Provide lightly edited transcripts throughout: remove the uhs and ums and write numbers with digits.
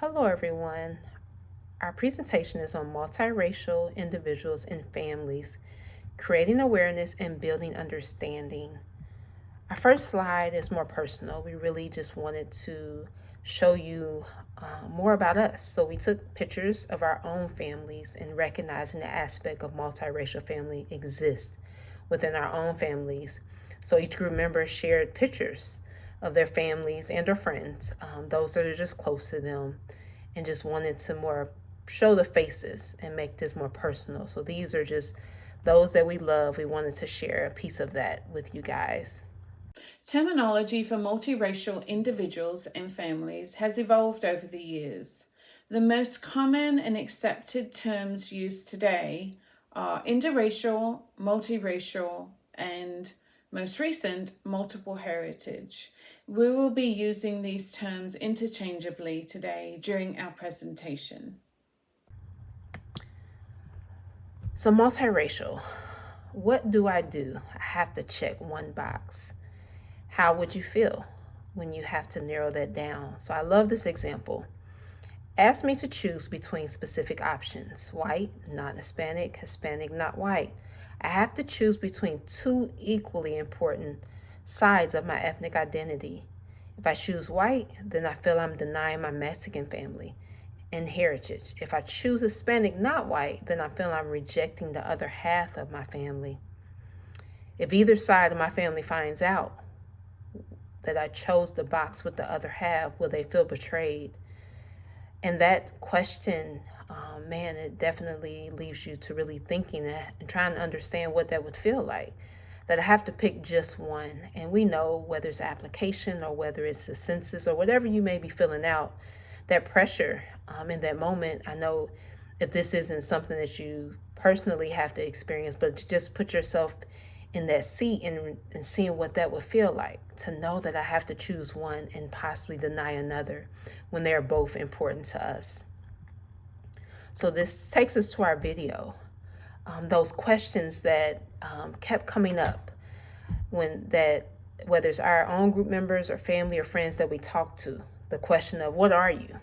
Hello, everyone. Our presentation is on multiracial individuals and families, creating awareness and building understanding. Our first slide is more personal. We really just wanted to show you more about us. So we took pictures of our own families and recognizing the aspect of multiracial family exists within our own families. So each group member shared pictures of their families and their friends, those that are just close to them, and just wanted to more show the faces and make this more personal. So these are just those that we love. We wanted to share a piece of that with you guys. Terminology for multiracial individuals and families has evolved over the years. The most common and accepted terms used today are interracial, multiracial, and most recent, multiple heritage. We will be using these terms interchangeably today during our presentation. So multiracial, what do? I have to check one box. How would you feel when you have to narrow that down? So I love this example. Ask me to choose between specific options: white, not Hispanic, Hispanic, not white. I have to choose between two equally important sides of my ethnic identity. If I choose white, then I feel I'm denying my Mexican family and heritage. If I choose Hispanic, not white, then I feel I'm rejecting the other half of my family. If either side of my family finds out that I chose the box with the other half, will they feel betrayed? And that question, man, it definitely leaves you to really thinking and trying to understand what that would feel like. That I have to pick just one. And we know whether it's application or whether it's the census or whatever you may be filling out, that pressure in that moment. I know if this isn't something that you personally have to experience, but to just put yourself in that seat and seeing what that would feel like, to know that I have to choose one and possibly deny another when they are both important to us. So this takes us to our video. Those questions that kept coming up whether it's our own group members or family or friends that we talk to, the question of what are you?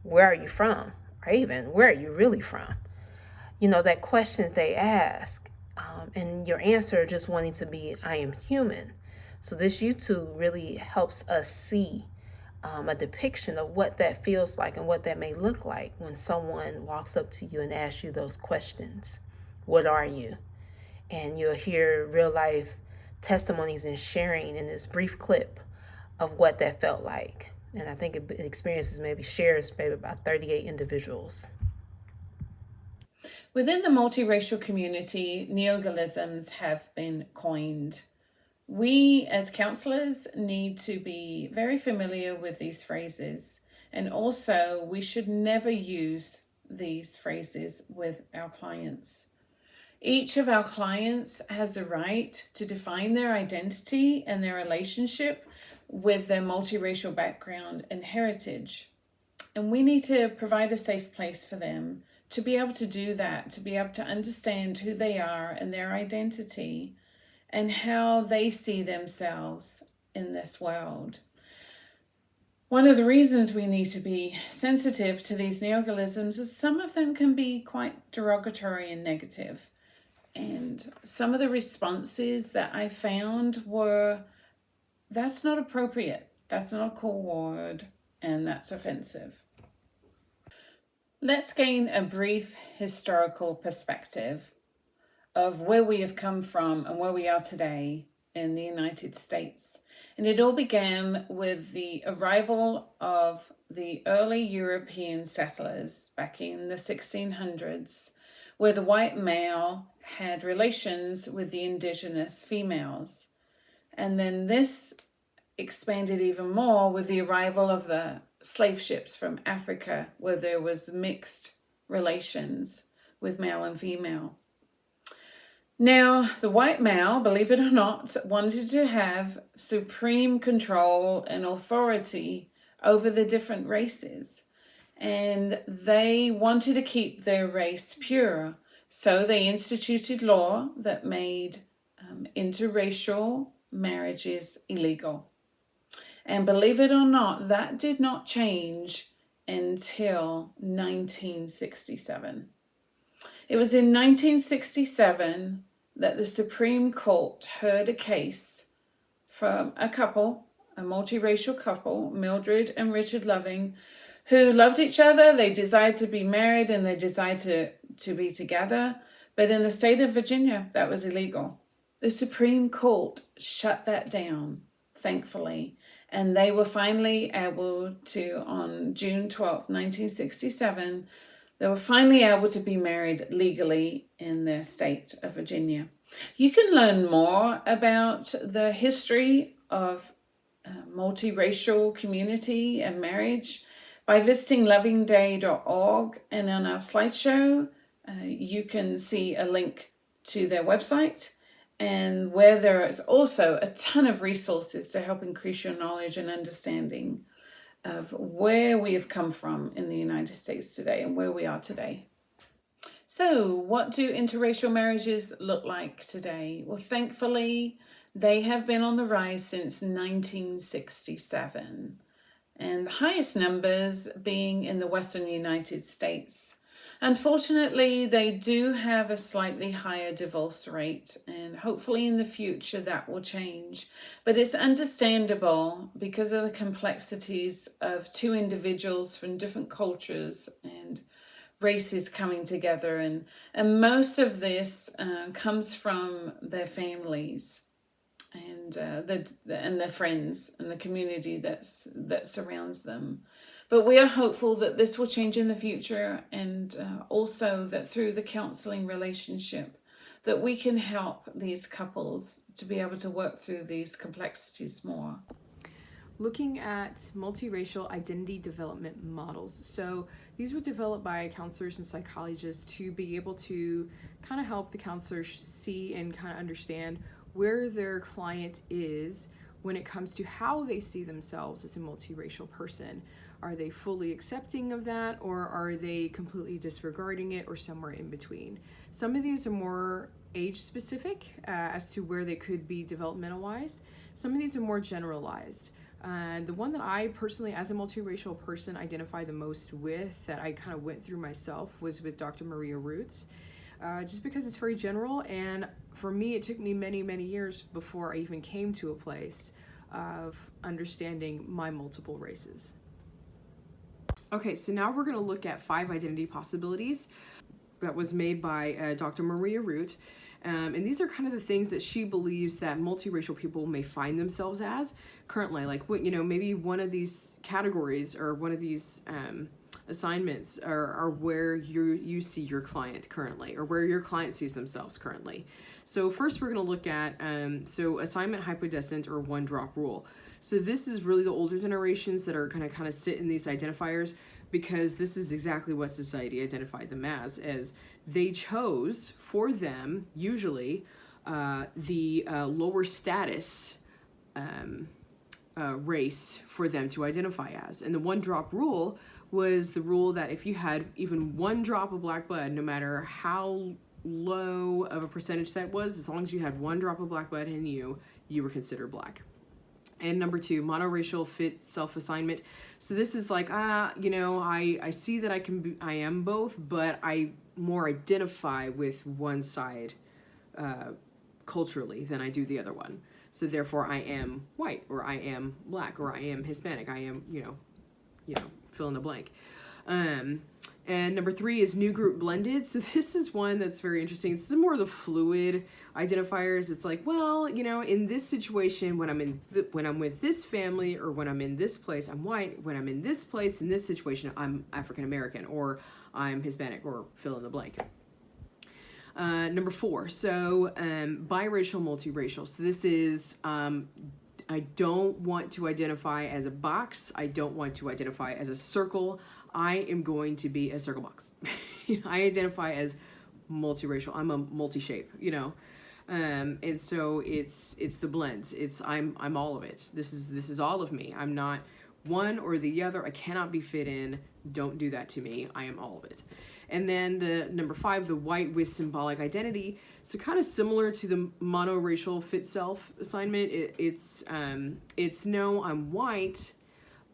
Where are you from? Or even where are you really from? That question they ask, and your answer just wanting to be, I am human. So this YouTube really helps us see a depiction of what that feels like and what that may look like when someone walks up to you and asks you those questions. What are you? And you'll hear real life testimonies and sharing in this brief clip of what that felt like. And I think it experiences shares about 38 individuals. Within the multiracial community, neologisms have been coined. We as counselors need to be very familiar with these phrases, and also we should never use these phrases with our clients. Each of our clients has a right to define their identity and their relationship with their multiracial background and heritage. And we need to provide a safe place for them to be able to do that, to be able to understand who they are and their identity and how they see themselves in this world. One of the reasons we need to be sensitive to these neologisms is some of them can be quite derogatory and negative. And some of the responses that I found were, that's not appropriate, that's not a cool word, and that's offensive. Let's gain a brief historical perspective of where we have come from and where we are today in the United States. And it all began with the arrival of the early European settlers back in the 1600s, where the white male had relations with the indigenous females. And then this expanded even more with the arrival of the slave ships from Africa, where there was mixed relations with male and female. Now, the white male, believe it or not, wanted to have supreme control and authority over the different races. And they wanted to keep their race pure. So they instituted law that made interracial marriages illegal. And believe it or not, that did not change until 1967. It was in 1967 that the Supreme Court heard a case from a couple, a multiracial couple, Mildred and Richard Loving, who loved each other. They desired to be married and they desired to be together. But in the state of Virginia, that was illegal. The Supreme Court shut that down, thankfully. And they were finally able to, on June 12th, 1967, they were finally able to be married legally in their state of Virginia. You can learn more about the history of multiracial community and marriage by visiting lovingday.org. And on our slideshow, you can see a link to their website, and where there is also a ton of resources to help increase your knowledge and understanding of where we have come from in the United States today and where we are today. So what do interracial marriages look like today? Well, thankfully, they have been on the rise since 1967, and the highest numbers being in the Western United States. Unfortunately, they do have a slightly higher divorce rate, and hopefully in the future that will change. But it's understandable because of the complexities of two individuals from different cultures and races coming together, and most of this comes from their families and their friends and the community that surrounds them. But we are hopeful that this will change in the future, and also that through the counseling relationship that we can help these couples to be able to work through these complexities more. Looking at multiracial identity development models. So these were developed by counselors and psychologists to be able to kind of help the counselors see and kind of understand where their client is when it comes to how they see themselves as a multiracial person. Are they fully accepting of that, or are they completely disregarding it, or somewhere in between? Some of these are more age specific as to where they could be developmental wise. Some of these are more generalized. The one that I personally, as a multiracial person, identify the most with, that I kind of went through myself, was with Dr. Maria Roots, just because it's very general, and for me it took me many, many years before I even came to a place of understanding my multiple races. Okay, so now we're going to look at 5 identity possibilities that was made by Dr. Maria Root. And these are kind of the things that she believes that multiracial people may find themselves as currently. Like, maybe one of these categories or one of these assignments are where you see your client currently, or where your client sees themselves currently. So first we're going to look at assignment hypodescent, or one drop rule. So this is really the older generations that are going to kind of sit in these identifiers, because this is exactly what society identified them as they chose for them, usually, the lower status race for them to identify as. And the one drop rule was the rule that if you had even one drop of black blood, no matter how low of a percentage that was, as long as you had one drop of black blood in you, you were considered black. And number 2, monoracial fit self-assignment. So this is like, I see that I am both, but I more identify with one side culturally than I do the other one. So therefore I am white, or I am black, or I am Hispanic. I am, fill in the blank. And number 3 is new group blended. So this is one that's very interesting. This is more of the fluid identifiers. It's like, well, in this situation, when I'm with this family, or when I'm in this place, I'm white. When I'm in this place, in this situation, I'm African American, or I'm Hispanic, or fill in the blank. Number 4, so biracial, multiracial. So this is, I don't want to identify as a box. I don't want to identify as a circle. I am going to be a circle box. I identify as multiracial. I'm a multi-shape, and so it's the blends. I'm all of it. This is all of me. I'm not one or the other. I cannot be fit in. Don't do that to me. I am all of it. And then the number 5, the white with symbolic identity. So kind of similar to the monoracial fit self assignment. It's no, I'm white,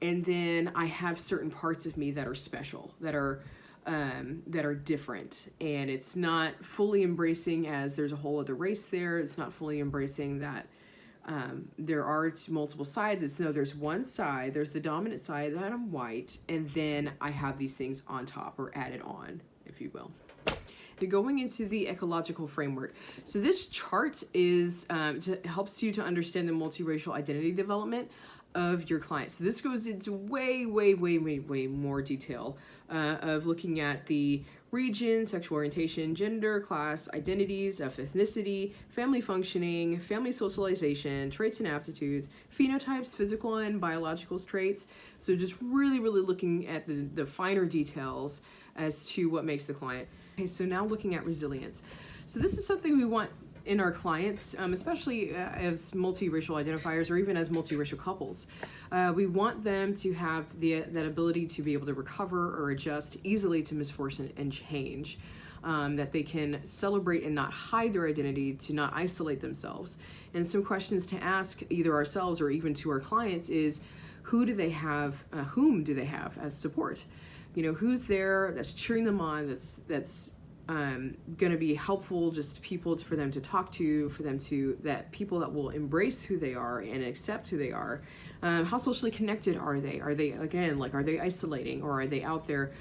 And then I have certain parts of me that are special, that are different, and it's not fully embracing as there's a whole other race there. It's not fully embracing that there are multiple sides. It's no, there's one side, there's the dominant side that I'm white, and then I have these things on top or added on, if you will. Going into the ecological framework. So this chart is helps you to understand the multiracial identity development of your clients. So this goes into way more detail of looking at the region, sexual orientation, gender, class, identities of ethnicity, family functioning, family socialization, traits and aptitudes, phenotypes, physical and biological traits. So just really looking at the finer details as to what makes the client. Okay, so now looking at resilience. So this is something we want in our clients, especially as multiracial identifiers or even as multiracial couples. We want them to have that ability to be able to recover or adjust easily to misfortune and change, that they can celebrate and not hide their identity, to not isolate themselves. And some questions to ask either ourselves or even to our clients is, whom do they have as support? You know, who's there that's cheering them on, that's going to be helpful, just people for them to talk to, people that will embrace who they are and accept who they are. How socially connected are they? Are they, again, are they isolating, or are they out there,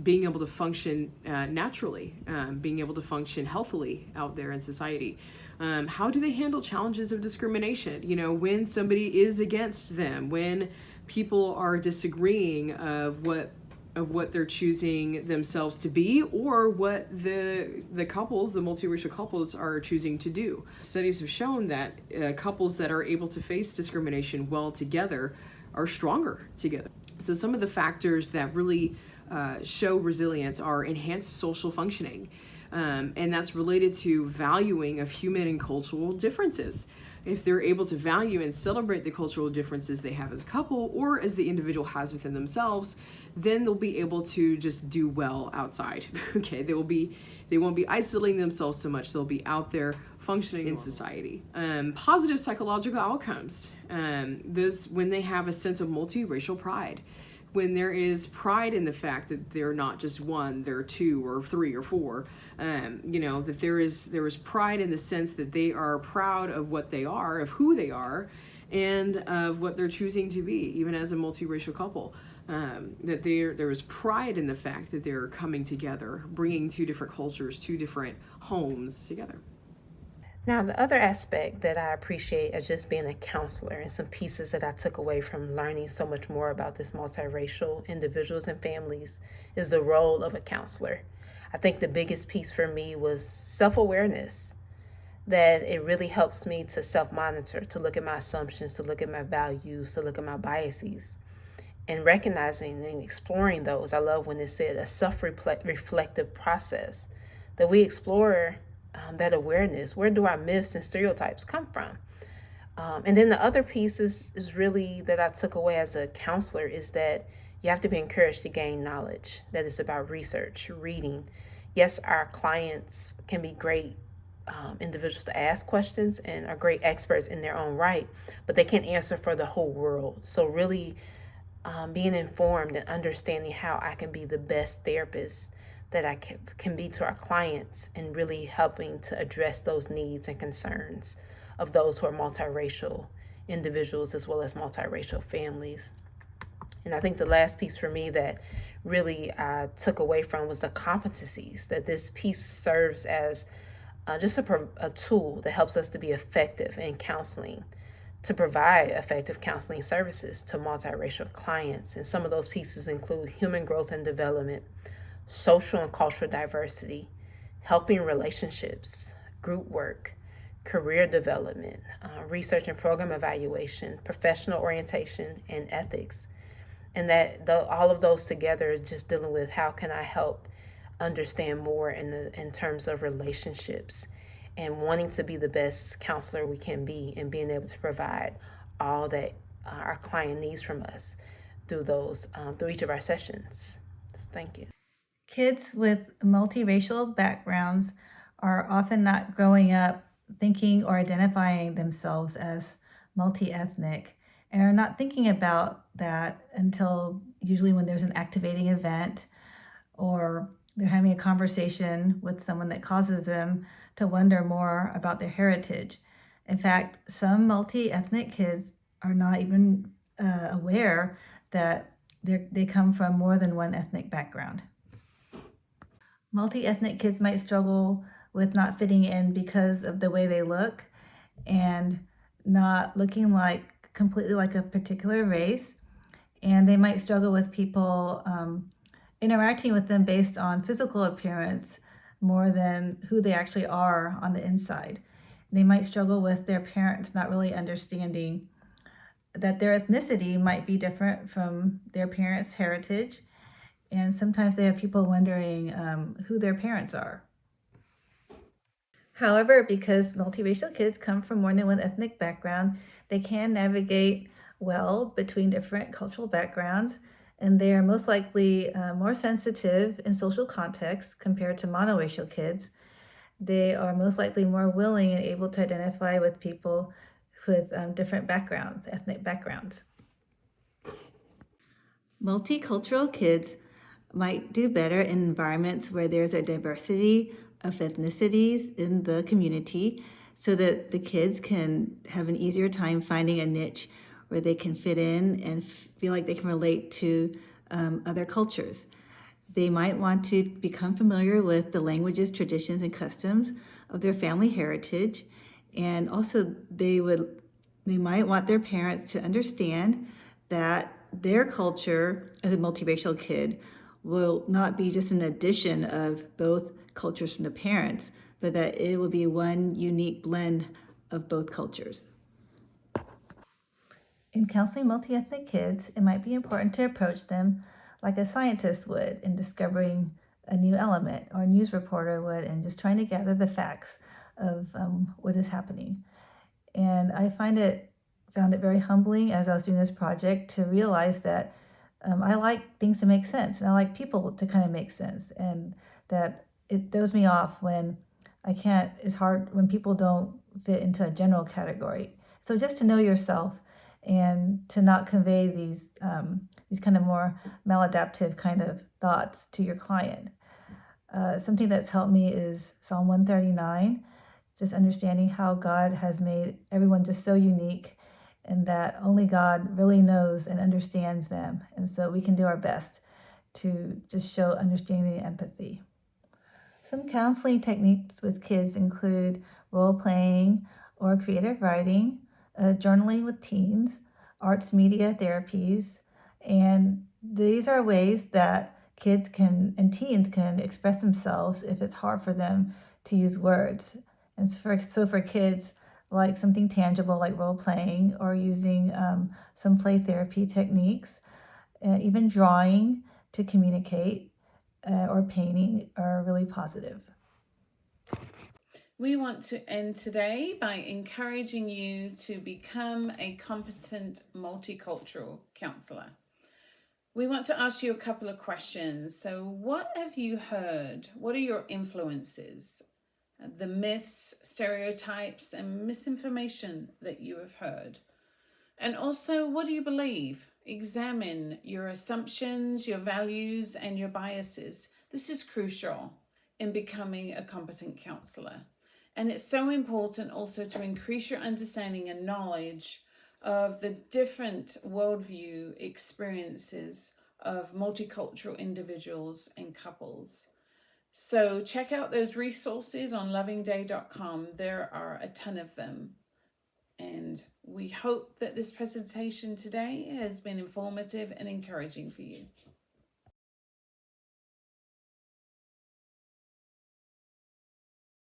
being able to function naturally, being able to function healthily out there in society? How do they handle challenges of discrimination? You know, when somebody is against them, when people are disagreeing of what they're choosing themselves to be, or what the couples, the multiracial couples, are choosing to do. Studies have shown that couples that are able to face discrimination well together are stronger together. So some of the factors that really show resilience are enhanced social functioning, and that's related to valuing of human and cultural differences. If they're able to value and celebrate the cultural differences they have as a couple or as the individual has within themselves, then they'll be able to just do well outside. Okay, they won't be isolating themselves so much. They'll be out there functioning in society. Positive psychological outcomes. When they have a sense of multiracial pride. When there is pride in the fact that they're not just one, they're two or three or four, that there is pride in the sense that they are proud of what they are, of who they are, and of what they're choosing to be, even as a multiracial couple. That there is pride in the fact that they're coming together, bringing two different cultures, two different homes together. Now, the other aspect that I appreciate as just being a counselor, and some pieces that I took away from learning so much more about this multiracial individuals and families, is the role of a counselor. I think the biggest piece for me was self-awareness, that it really helps me to self-monitor, to look at my assumptions, to look at my values, to look at my biases, and recognizing and exploring those. I love when it said a self-reflective process, that we explore that awareness. Where do our myths and stereotypes come from? And then the other piece is really that I took away as a counselor is that you have to be encouraged to gain knowledge. That it's about research, reading. Yes, our clients can be great individuals to ask questions and are great experts in their own right, but they can't answer for the whole world. So really being informed and understanding how I can be the best therapist that I can be to our clients, and really helping to address those needs and concerns of those who are multiracial individuals as well as multiracial families. And I think the last piece for me that really I took away from was the competencies, that this piece serves as just a tool that helps us to be effective in counseling, to provide effective counseling services to multiracial clients. And some of those pieces include human growth and development, social and cultural diversity, helping relationships, group work, career development, research and program evaluation, professional orientation, and ethics. And that all of those together is just dealing with how can I help understand more in terms of relationships, and wanting to be the best counselor we can be, and being able to provide all that our client needs from us through each of our sessions. So thank you. Kids with multiracial backgrounds are often not growing up thinking or identifying themselves as multi-ethnic. and are not thinking about that until usually when there's an activating event or they're having a conversation with someone that causes them to wonder more about their heritage. In fact, some multi-ethnic kids are not even aware that they come from more than one ethnic background. Multi-ethnic kids might struggle with not fitting in because of the way they look and not looking like completely like a particular race. And they might struggle with people interacting with them based on physical appearance more than who they actually are on the inside. They might struggle with their parents not really understanding that their ethnicity might be different from their parents' heritage. And sometimes they have people wondering who their parents are. However, because multiracial kids come from more than one ethnic background, they can navigate well between different cultural backgrounds, and they are most likely more sensitive in social contexts compared to monoracial kids. They are most likely more willing and able to identify with people with different backgrounds, ethnic backgrounds. Multicultural kids might do better in environments where there's a diversity of ethnicities in the community so that the kids can have an easier time finding a niche where they can fit in and feel like they can relate to other cultures. They might want to become familiar with the languages, traditions, and customs of their family heritage. And also they might want their parents to understand that their culture as a multiracial kid will not be just an addition of both cultures from the parents, but that it will be one unique blend of both cultures. In counseling multi-ethnic kids, it might be important to approach them like a scientist would in discovering a new element, or a news reporter would in just trying to gather the facts of what is happening. And I found it very humbling as I was doing this project to realize that I like things to make sense, and I like people to kind of make sense, and that it throws me off when it's hard when people don't fit into a general category. So just to know yourself and to not convey these kind of more maladaptive kind of thoughts to your client. Something that's helped me is Psalm 139, just understanding how God has made everyone just so unique and that only God really knows and understands them. And so we can do our best to just show understanding and empathy. Some counseling techniques with kids include role playing or creative writing, journaling with teens, arts media therapies, and these are ways that kids and teens can express themselves if it's hard for them to use words. And so for kids, like something tangible like role playing or using some play therapy techniques, even drawing to communicate or painting are really positive. We want to end today by encouraging you to become a competent multicultural counsellor. We want to ask you a couple of questions. So, what have you heard? What are your influences? The myths, stereotypes, and misinformation that you have heard? And also, what do you believe? Examine your assumptions, your values, and your biases. This is crucial in becoming a competent counsellor. And it's so important also to increase your understanding and knowledge of the different worldview experiences of multicultural individuals and couples. So check out those resources on lovingday.com. There are a ton of them. And we hope that this presentation today has been informative and encouraging for you.